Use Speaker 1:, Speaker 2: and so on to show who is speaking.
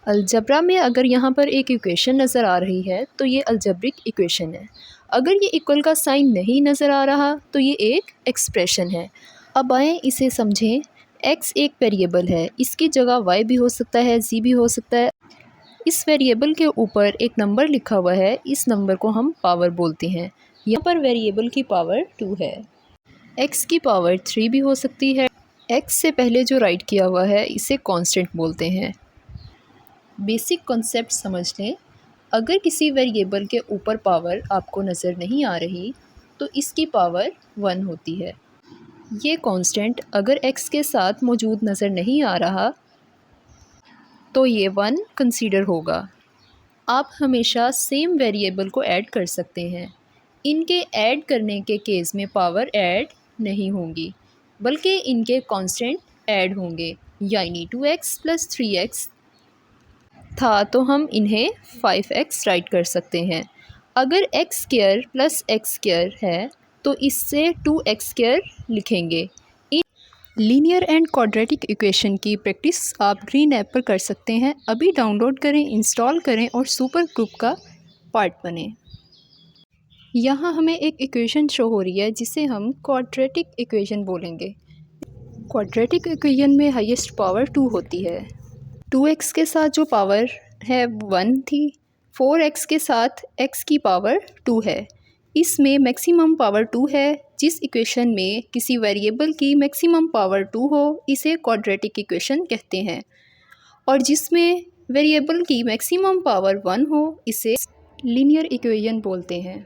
Speaker 1: अलजब्रा में अगर यहाँ पर एक इक्वेशन नज़र आ रही है तो ये अलजब्रिक इक्वेशन है। अगर ये इक्वल का साइन नहीं नज़र आ रहा तो ये एक एक्सप्रेशन है। अब आएँ इसे समझें। x एक वेरिएबल है, इसकी जगह y भी हो सकता है, z भी हो सकता है। इस वेरिएबल के ऊपर एक नंबर लिखा हुआ है, इस नंबर को हम पावर बोलते हैं। यहाँ पर वेरिएबल की पावर 2 है। x की पावर 3 भी हो सकती है। x से पहले जो राइट किया हुआ है इसे कांस्टेंट बोलते हैं। बेसिक कॉन्सेप्ट समझ लें। अगर किसी वेरिएबल के ऊपर पावर आपको नज़र नहीं आ रही तो इसकी पावर 1 होती है। ये कांस्टेंट अगर x के साथ मौजूद नज़र नहीं आ रहा तो ये 1 कंसीडर होगा। आप हमेशा सेम वेरिएबल को ऐड कर सकते हैं। इनके ऐड करने के केस में पावर ऐड नहीं होंगी बल्कि इनके कांस्टेंट ऐड होंगे, यानी 2x + 3x था तो हम इन्हें 5x राइट कर सकते हैं। अगर x² + x² है तो इससे 2x² लिखेंगे। लीनियर एंड क्वाड्रेटिक इक्वेशन की प्रैक्टिस आप ग्रीन ऐप पर कर सकते हैं। अभी डाउनलोड करें, इंस्टॉल करें और सुपर ग्रुप का पार्ट बनें। यहाँ हमें एक इक्वेशन शो हो रही है जिसे हम क्वाड्रेटिक इक्वेशन बोलेंगे। क्वाड्रेटिक इक्वेशन में हाईएस्ट पावर 2 होती है। 2x के साथ जो पावर है 1 थी, 4x के साथ x की पावर 2 है। इसमें मैक्सिमम पावर 2 है। जिस इक्वेशन में किसी वेरिएबल की मैक्सिमम पावर 2 हो इसे क्वाड्रेटिक इक्वेशन कहते हैं, और जिसमें वेरिएबल की मैक्सिमम पावर 1 हो इसे लीनियर इक्वेशन बोलते हैं।